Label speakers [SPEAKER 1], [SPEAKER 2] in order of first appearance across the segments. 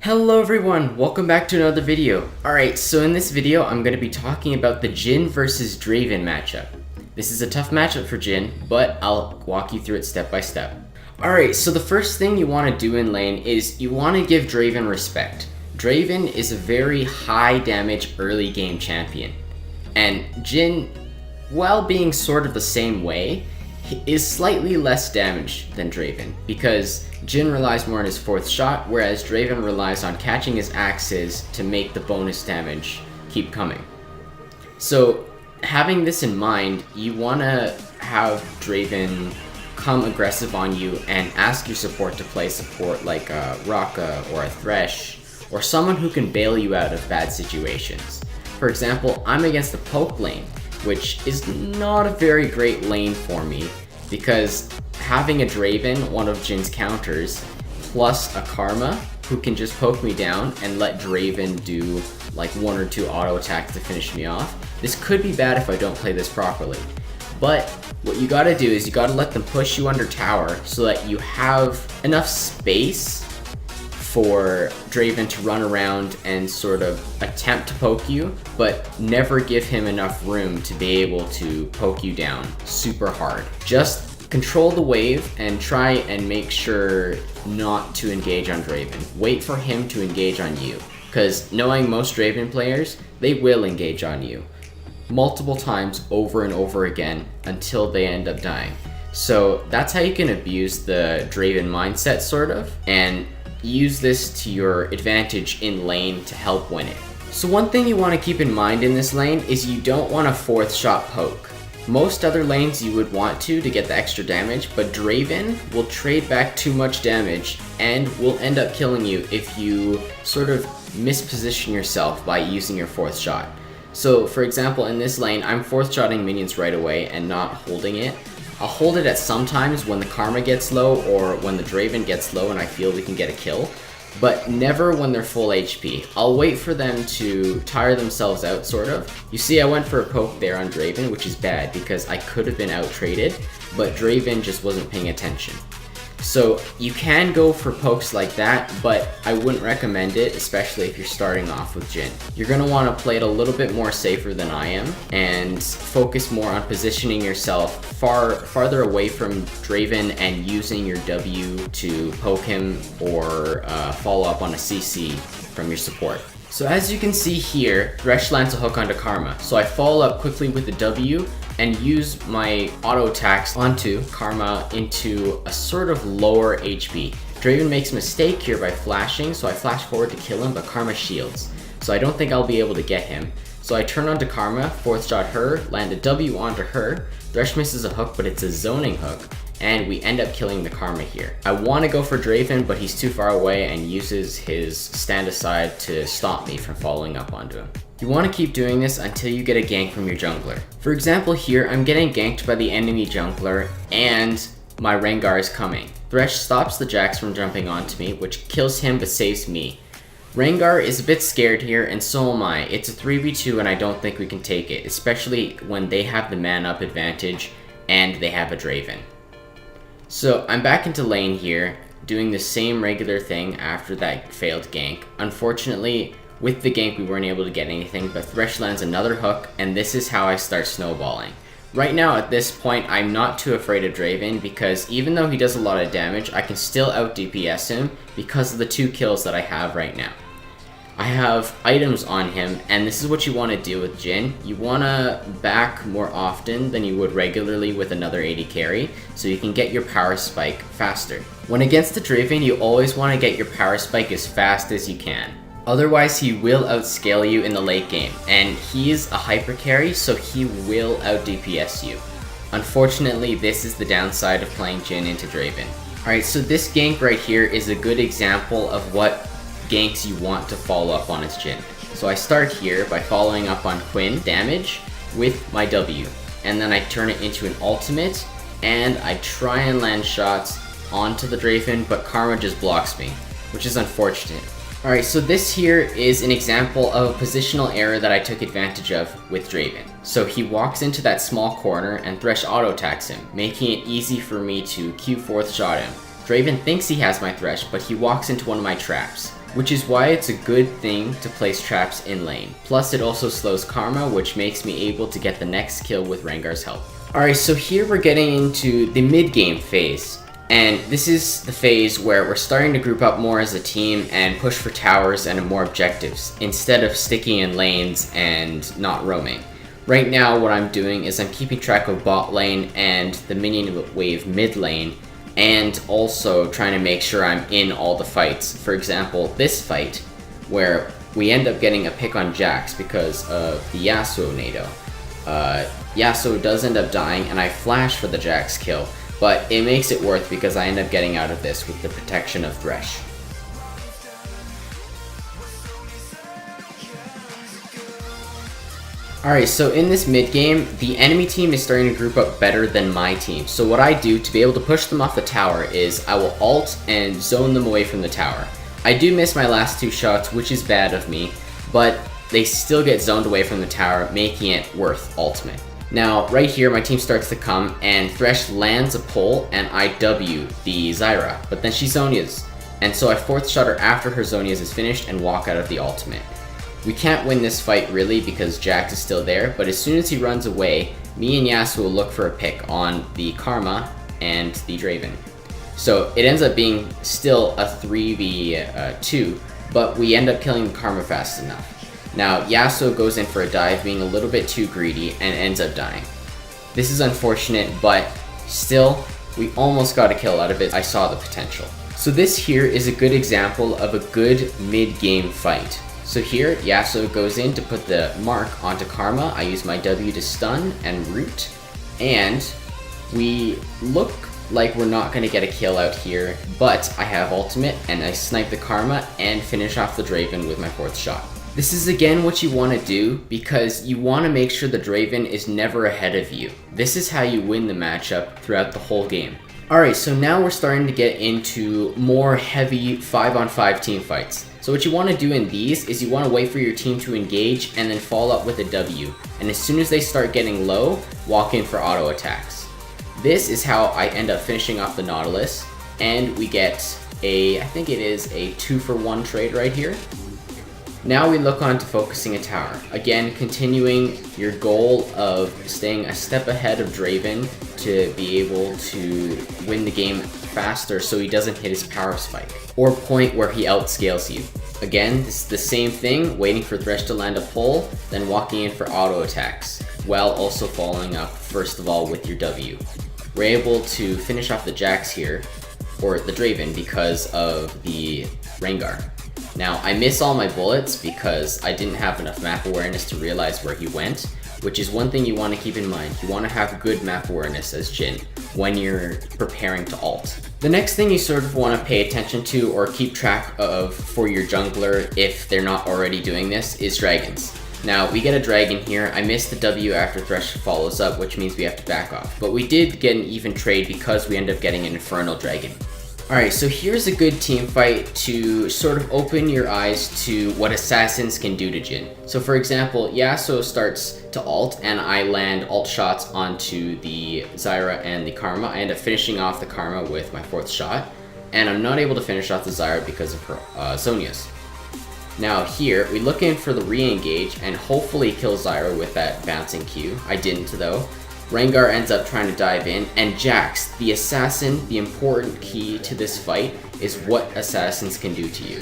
[SPEAKER 1] Hello everyone, welcome back to another video. Alright, so in this video I'm going to be talking about the Jhin versus Draven matchup. This is a tough matchup for Jhin, but I'll walk you through it step by step. Alright, so the first thing you want to do in lane is you want to give Draven respect. Draven is a very high damage early game champion. And Jhin, while being sort of the same way, is slightly less damage than Draven, because Jhin relies more on his fourth shot, whereas Draven relies on catching his axes to make the bonus damage keep coming. So having this in mind, you want to have Draven come aggressive on you and ask your support to play support like a Raka or a Thresh, or someone who can bail you out of bad situations. For example, I'm against the poke lane, which is not a very great lane for me, because having a Draven, one of Jhin's counters, plus a Karma, who can just poke me down and let Draven do like one or two auto attacks to finish me off, this could be bad if I don't play this properly. But what you gotta do is you gotta let them push you under tower so that you have enough space for Draven to run around and sort of attempt to poke you, but never give him enough room to be able to poke you down super hard. Just control the wave and try and make sure not to engage on Draven. Wait for him to engage on you, because knowing most Draven players, they will engage on you multiple times over and over again until they end up dying. So that's how you can abuse the Draven mindset sort of, and use this to your advantage in lane to help win it. So one thing you want to keep in mind in this lane is you don't want a fourth shot poke. Most other lanes you would want to get the extra damage, but Draven will trade back too much damage and will end up killing you if you sort of misposition yourself by using your fourth shot. So for example, in this lane, I'm fourth shotting minions right away and not holding it. I'll hold it at some times when the Karma gets low or when the Draven gets low and I feel we can get a kill, but never when they're full HP. I'll wait for them to tire themselves out, sort of. You see, I went for a poke there on Draven, which is bad because I could have been out-traded, but Draven just wasn't paying attention. So you can go for pokes like that, but I wouldn't recommend it, especially if you're starting off with Jhin. You're going to want to play it a little bit more safer than I am and focus more on positioning yourself farther away from Draven and using your W to poke him or follow up on a CC from your support. So as you can see here, Thresh lands a hook onto Karma. So I follow up quickly with the W and use my auto attacks onto Karma into a sort of lower HP. Draven makes a mistake here by flashing, so I flash forward to kill him, but Karma shields. So I don't think I'll be able to get him. So I turn onto Karma, fourth shot her, land a W onto her. Thresh misses a hook, but it's a zoning hook, and we end up killing the Karma here. I want to go for Draven, but he's too far away and uses his stand aside to stop me from following up onto him. You want to keep doing this until you get a gank from your jungler. For example here, I'm getting ganked by the enemy jungler and my Rengar is coming. Thresh stops the Jax from jumping onto me, which kills him but saves me. Rengar is a bit scared here, and so am I. It's a 3v2 and I don't think we can take it, especially when they have the man up advantage and they have a Draven. So I'm back into lane here, doing the same regular thing after that failed gank. Unfortunately, with the gank we weren't able to get anything, but Thresh lands another hook, and this is how I start snowballing. Right now at this point, I'm not too afraid of Draven, because even though he does a lot of damage, I can still out DPS him because of the 2 kills that I have right now. I have items on him, and this is what you want to do with Jhin. You want to back more often than you would regularly with another AD carry, so you can get your power spike faster. When against the Draven, you always want to get your power spike as fast as you can. Otherwise, he will outscale you in the late game, and he is a hyper carry, so he will out DPS you. Unfortunately, this is the downside of playing Jhin into Draven. Alright, so this gank right here is a good example of what ganks you want to follow up on as Jhin. So I start here by following up on Quinn damage with my W, and then I turn it into an ultimate, and I try and land shots onto the Draven, but Karma just blocks me, which is unfortunate. Alright, so this here is an example of a positional error that I took advantage of with Draven. So he walks into that small corner and Thresh auto attacks him, making it easy for me to Q4th shot him. Draven thinks he has my Thresh, but he walks into one of my traps. which is why it's a good thing to place traps in lane. Plus it also slows Karma, which makes me able to get the next kill with Rengar's help. Alright, so here we're getting into the mid-game phase. And this is the phase where we're starting to group up more as a team and push for towers and more objectives, instead of sticking in lanes and not roaming. Right now what I'm doing is I'm keeping track of bot lane and the minion wave mid lane, and also trying to make sure I'm in all the fights. For example, this fight, where we end up getting a pick on Jax because of the Yasuo nado. Yasuo does end up dying and I flash for the Jax kill, but it makes it worth because I end up getting out of this with the protection of Thresh. Alright, so in this mid game, the enemy team is starting to group up better than my team. So what I do to be able to push them off the tower is I will ult and zone them away from the tower. I do miss my last 2 shots, which is bad of me, but they still get zoned away from the tower, making it worth ultimate. Now, right here, my team starts to come, and Thresh lands a pull, and I W the Zyra, but then she Zhonya's. And so I 4th shot her after her Zhonya's is finished and walk out of the ultimate. We can't win this fight really because Jax is still there, but as soon as he runs away, me and Yasuo will look for a pick on the Karma and the Draven. So it ends up being still a 3v2, but we end up killing the Karma fast enough. Now, Yasuo goes in for a dive, being a little bit too greedy, and ends up dying. This is unfortunate, but still, we almost got a kill out of it. I saw the potential. So this here is a good example of a good mid-game fight. So here, Yasuo goes in to put the mark onto Karma. I use my W to stun and root, and we look like we're not going to get a kill out here, but I have ultimate, and I snipe the Karma and finish off the Draven with my 4th shot. This is again what you want to do because you want to make sure the Draven is never ahead of you. This is how you win the matchup throughout the whole game. Alright, so now we're starting to get into more heavy 5-on-5 team fights. So what you want to do in these is you want to wait for your team to engage and then follow up with a W. And as soon as they start getting low, walk in for auto attacks. This is how I end up finishing off the Nautilus, and we get I think it is a 2-for-1 trade right here. Now we look on to focusing a tower. Again, continuing your goal of staying a step ahead of Draven to be able to win the game faster so he doesn't hit his power spike, or point where he outscales you. Again, this is the same thing, waiting for Thresh to land a pull, then walking in for auto attacks, while also following up first of all with your W. We're able to finish off the Jax here, or the Draven, because of the Rengar. Now, I miss all my bullets because I didn't have enough map awareness to realize where he went, which is one thing you want to keep in mind. You want to have good map awareness as Jhin when you're preparing to ult. The next thing you sort of want to pay attention to or keep track of for your jungler, if they're not already doing this, is dragons. Now, we get a dragon here. I missed the W after Thresh follows up, which means we have to back off. But we did get an even trade because we end up getting an Infernal Dragon. Alright, so here's a good team fight to sort of open your eyes to what assassins can do to Jhin. So for example, Yasuo starts to ult, and I land ult shots onto the Zyra and the Karma. I end up finishing off the Karma with my 4th shot, and I'm not able to finish off the Zyra because of her Zhonya's. Now here, we look in for the re-engage and hopefully kill Zyra with that bouncing Q. I didn't though. Rengar ends up trying to dive in, and Jax, the assassin, the important key to this fight is what assassins can do to you.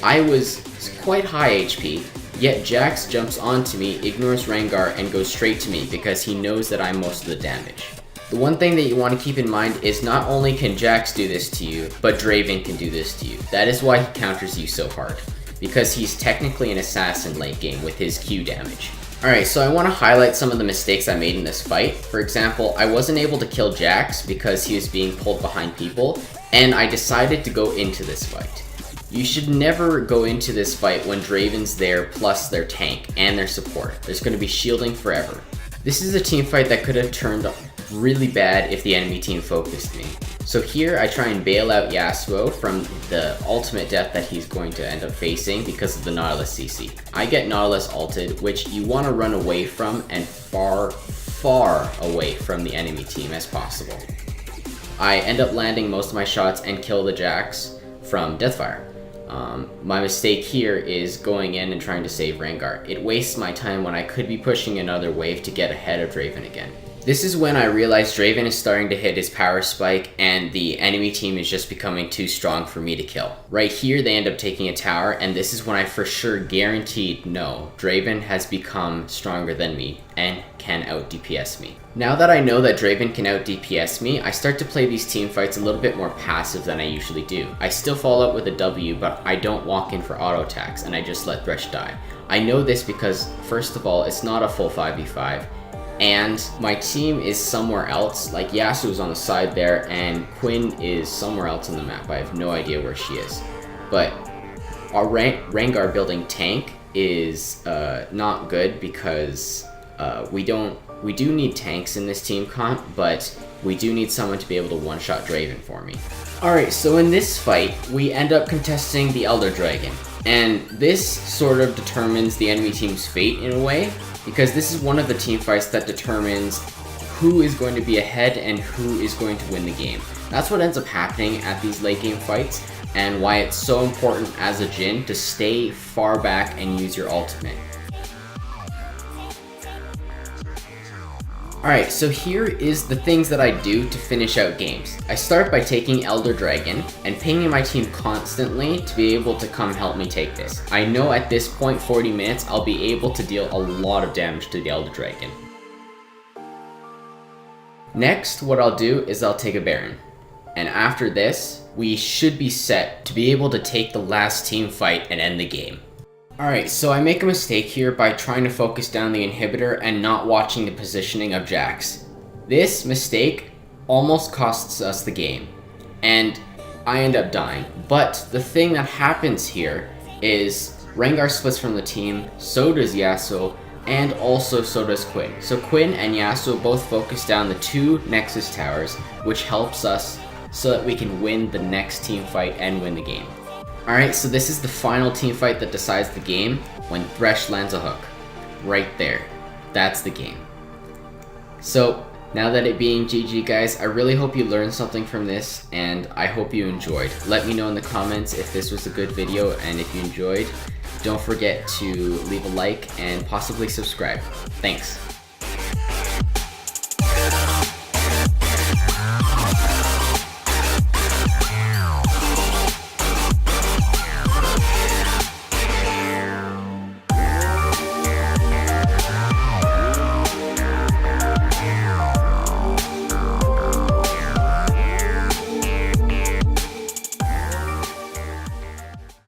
[SPEAKER 1] I was quite high HP, yet Jax jumps onto me, ignores Rengar, and goes straight to me because he knows that I'm most of the damage. The one thing that you want to keep in mind is not only can Jax do this to you, but Draven can do this to you. That is why he counters you so hard, because he's technically an assassin late game with his Q damage. Alright, so I want to highlight some of the mistakes I made in this fight. For example, I wasn't able to kill Jax because he was being pulled behind people, and I decided to go into this fight. You should never go into this fight when Draven's there plus their tank and their support. There's going to be shielding forever. This is a team fight that could have turned really bad if the enemy team focused me. So here I try and bail out Yasuo from the ultimate death that he's going to end up facing because of the Nautilus CC. I get Nautilus ulted, which you want to run away from and far away from the enemy team as possible. I end up landing most of my shots and kill the Jax from Deathfire. My mistake here is going in and trying to save Rengar. It wastes my time when I could be pushing another wave to get ahead of Draven again. This is when I realized Draven is starting to hit his power spike and the enemy team is just becoming too strong for me to kill. Right here they end up taking a tower, and this is when I for sure guaranteed no, Draven has become stronger than me and can out DPS me. Now that I know that Draven can out DPS me, I start to play these team fights a little bit more passive than I usually do. I still follow up with a W, but I don't walk in for auto attacks and I just let Thresh die. I know this because first of all, it's not a full 5v5. And my team is somewhere else, like Yasuo's on the side there, and Quinn is somewhere else on the map. I have no idea where she is. But our Rengar building tank is not good because we do need tanks in this team comp, but we do need someone to be able to one-shot Draven for me. Alright, so in this fight, we end up contesting the Elder Dragon. And this sort of determines the enemy team's fate in a way, because this is one of the team fights that determines who is going to be ahead and who is going to win the game. That's what ends up happening at these late game fights, and why it's so important as a Jhin to stay far back and use your ultimate. Alright, so here is the things that I do to finish out games. I start by taking Elder Dragon and pinging my team constantly to be able to come help me take this. I know at this point, 40 minutes, I'll be able to deal a lot of damage to the Elder Dragon. Next, what I'll do is I'll take a Baron. And after this, we should be set to be able to take the last team fight and end the game. Alright, so I make a mistake here by trying to focus down the inhibitor and not watching the positioning of Jax. This mistake almost costs us the game, and I end up dying. But the thing that happens here is Rengar splits from the team, so does Yasuo, and also so does Quinn. So Quinn and Yasuo both focus down the 2 Nexus towers, which helps us so that we can win the next team fight and win the game. Alright, so this is the final team fight that decides the game when Thresh lands a hook. Right there. That's the game. So, now that it being GG guys, I really hope you learned something from this, and I hope you enjoyed. Let me know in the comments if this was a good video, and if you enjoyed, don't forget to leave a like and possibly subscribe. Thanks.